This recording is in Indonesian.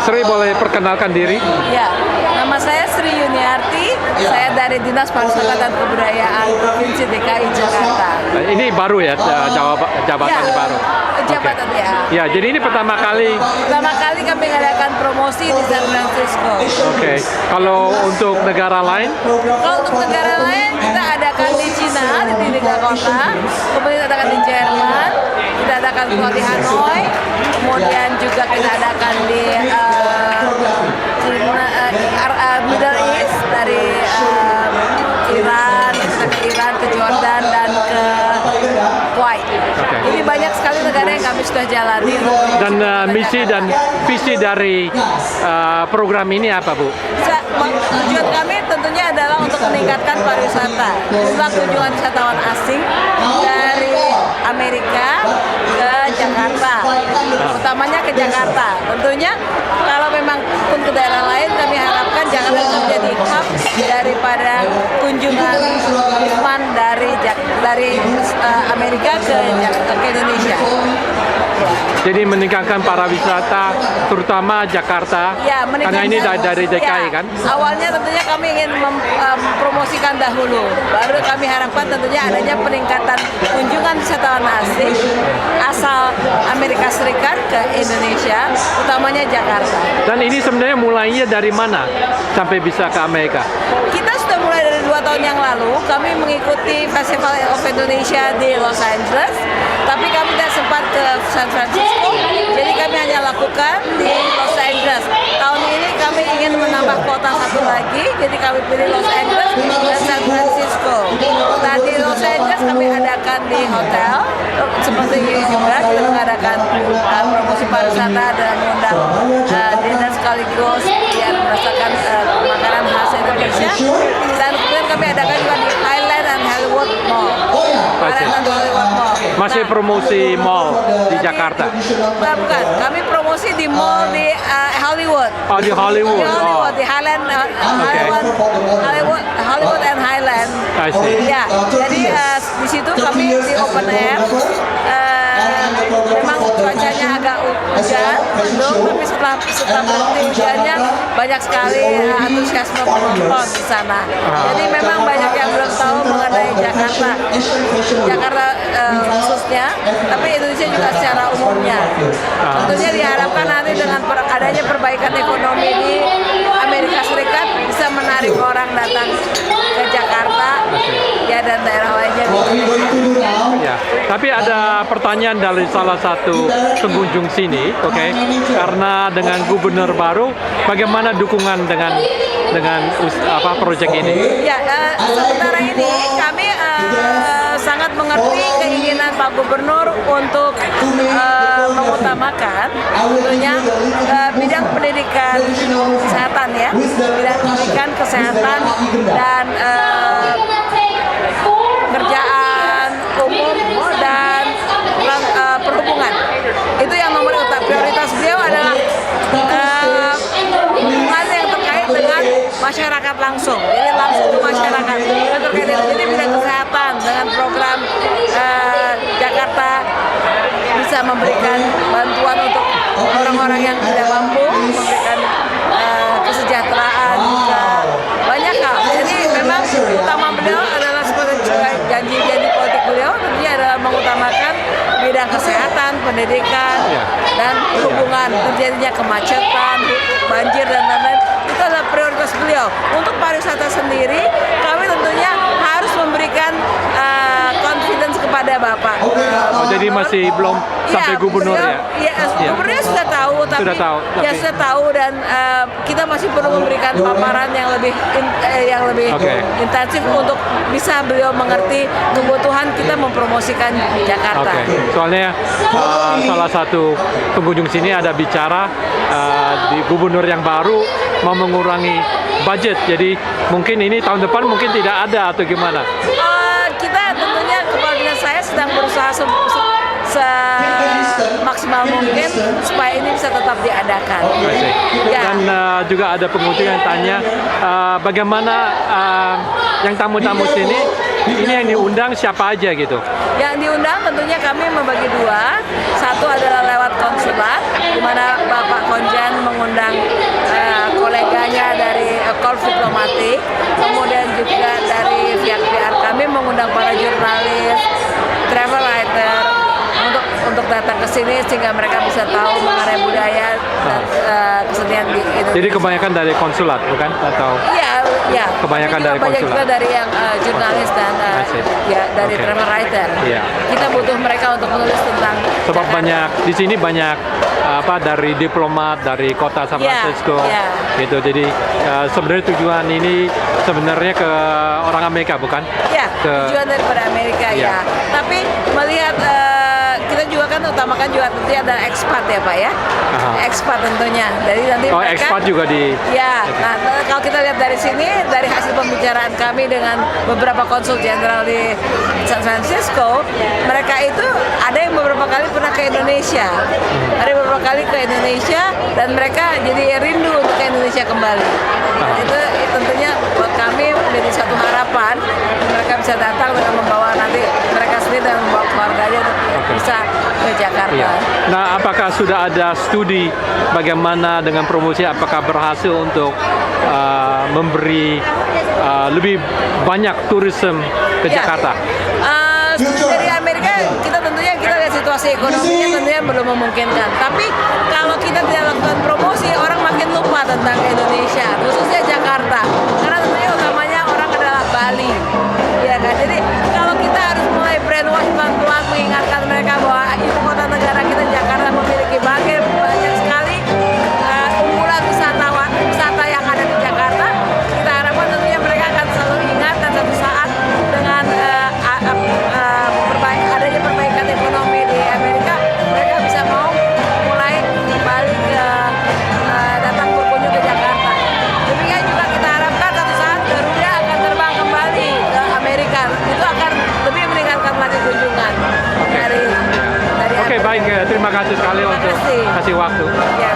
Sri boleh perkenalkan diri? Ya, nama saya Sri Yuniarti. Saya dari Dinas Pariwisata dan Kebudayaan Provinsi DKI Jakarta. Ini baru ya, jabatannya Ya, baru. jabatan Oke. ya. Ya, jadi ini pertama kali. Pertama kali kami mengadakan promosi di San Francisco. Oke. Kalau untuk negara lain? Kalau untuk negara lain kita adakan di Cina, di tiga kota, kemudian kita adakan di Jerman, kita adakan di Hanoi, kemudian juga kita adakan di Middle East, dari Iran, kita ke Iran, ke Jordan, dan ke Kuwait. Oke. Jadi banyak sekali negara yang kami sudah jalani. Dan misi dan visi dari program ini apa, Bu? Tujuan kami tentunya adalah untuk meningkatkan pariwisata, jumlah kunjungan wisatawan asing dari Amerika ke Jakarta, utamanya ke Jakarta. Tentunya kalau memang pun ke daerah lain, kami harapkan Jakarta bisa menjadi hub daripada kunjungan wisatawan dari Amerika ke Indonesia. Jadi meningkatkan para wisata, terutama Jakarta, Ya, karena ini dari DKI ya, kan? Awalnya tentunya kami ingin mempromosikan dahulu, baru kami harapkan tentunya adanya peningkatan kunjungan wisatawan asing asal Amerika Serikat ke Indonesia, utamanya Jakarta. Dan ini sebenarnya mulainya dari mana sampai bisa ke Amerika? Kita sudah mulai dari 2 tahun yang lalu, kami mengikuti Festival of Indonesia di Los Angeles, tapi kami tidak sempat ke San Francisco, jadi kami hanya lakukan di Los Angeles. Tahun ini kami ingin menambah kota satu lagi, jadi kami pilih Los Angeles dan San Francisco. Nah, di Los Angeles kami adakan di hotel, seperti ini juga kita mengadakan promosi pariwisata dan mengundang dinner sekaligus yang merasakan makanan khas Indonesia. Dan kemudian kami adakan juga di Highland and Hollywood Mall. Highland and Hollywood Mall. Masih promosi mall di Jakarta? Bukan, kami promosi di mall di Hollywood. Oh, di Hollywood. Di Hollywood, di Highland, Hollywood and Highland. I see. Ya, jadi di situ kami di open air. Memang cuacanya agak hujan, mendung, tapi setelah berhenti hujannya banyak sekali antusiasme penonton di sana. Jadi memang banyak yang belum tahu mengenai Jakarta, khususnya, tapi Indonesia juga secara umumnya. Tentunya diharapkan nanti dengan adanya perbaikan ekonomi di Amerika Serikat bisa menarik orang datang ke Jakarta, ya, dan daerah lainnya. Ya, tapi ada pertanyaan dari salah satu pengunjung sini, oke? Karena dengan gubernur baru, bagaimana dukungan dengan proyek ini? Ya, sementara ini kami sangat mengerti keinginan Pak Gubernur untuk mengutamakan tentunya bidang pendidikan kesehatan, ya, bidang pendidikan kesehatan dan pekerjaan umum dan perhubungan. Itu yang nomor utama. Prioritas beliau adalah hubungan yang terkait dengan masyarakat langsung. Jadi langsung ke masyarakat. Terkait dengan jadi bidang kesehatan dengan program Jakarta bisa memberikan bantuan untuk orang-orang yang tidak mampu, memberikan kesejahteraan juga banyak hal. Jadi memang utama beliau adalah seperti janji-janji politik beliau tentunya adalah mengutamakan bidang kesehatan, pendidikan, dan hubungan, terjadinya kemacetan, banjir, dan lain-lain. Itu adalah prioritas beliau. Untuk pariwisata sendiri, kami tentunya harus memberikan confidence kepada Bapak. Jadi masih belum sampai gubernur ya? Gubernurnya sudah tahu, tapi sudah tahu, dan kita masih perlu memberikan paparan yang lebih intensif untuk bisa beliau mengerti kebutuhan kita mempromosikan Jakarta. Soalnya salah satu pengunjung sini ada bicara di gubernur yang baru mau mengurangi budget, jadi mungkin ini tahun depan mungkin tidak ada atau gimana? Kita tentunya, kepala dinas saya sedang berusaha semaksimal mungkin supaya ini bisa tetap diadakan. Ya. Dan juga ada pengunjung yang tanya bagaimana yang tamu-tamu sini ini yang diundang siapa aja gitu? Yang diundang tentunya kami membagi dua. Satu adalah lewat konsulat, di mana Bapak Konjen mengundang mengundang koleganya dari Korps Diplomatik, kemudian juga dari pihak kami mengundang para jurnalis, travel writer untuk datang ke sini sehingga mereka bisa tahu mengenai budaya dan kesenian di Indonesia. Jadi kebanyakan dari konsulat, bukan? Atau? Iya. Kebanyakan dari banyak konsulat. juga dari yang jurnalis dan dari Okay. travel writer. Iya. Kita butuh mereka untuk menulis tentang Sebab Jakarta. banyak di sini banyak dari diplomat dari kota San Iya, Francisco, iya. gitu. Jadi sebenarnya tujuan ini sebenarnya ke orang Amerika, bukan? Ya, tujuan daripada Amerika Iya. ya. Tapi melihat kita juga kan utamakan juga tentunya ada ekspat ya Pak ya. Aha. Ekspat tentunya. Jadi nanti Oh, mereka ekspat juga di. Ya, nah kalau kita lihat dari sini, dari hasil pembicaraan kami dengan beberapa konsul jenderal di San Francisco, mereka itu ada yang beberapa kali pernah ke Indonesia, ada yang beberapa kali ke Indonesia, dan mereka jadi rindu untuk ke Indonesia kembali. Dan itu tentunya buat kami menjadi satu harapan, mereka bisa datang dengan membawa nanti mereka sendiri dan membawa keluarganya untuk bisa ke Jakarta. Iya. Nah, apakah sudah ada studi bagaimana dengan promosi? Apakah berhasil untuk memberi lebih banyak turisme ke Ya. Jakarta? Dari Amerika kita tentunya kita lihat situasi ekonominya tentunya belum memungkinkan. Tapi kalau kita tidak lakukan promosi, orang makin lupa tentang Indonesia, khususnya Jakarta. Karena tentunya utamanya orang adalah Bali, ya kan. Jadi kalau kita harus mulai brainwash pelan-pelan mengingatkan mereka bahwa ibu kota negara kita Jakarta memiliki banyak sekali unggulan wisata yang ada di Jakarta. Kita harapkan tentunya mereka akan selalu ingat dan satu saat dengan adanya perbaikan ekonomi di Amerika, mereka bisa mau mulai kembali ke datang berkunjung ke Jakarta. Demikian juga kita harapkan satu saat Garuda akan terbang kembali ke Amerika. Itu akan lebih meningkatkan lagi kunjungan dari Oke, Amerika. baik. Terima kasih sekali untuk kasih. kasih waktu. Ya,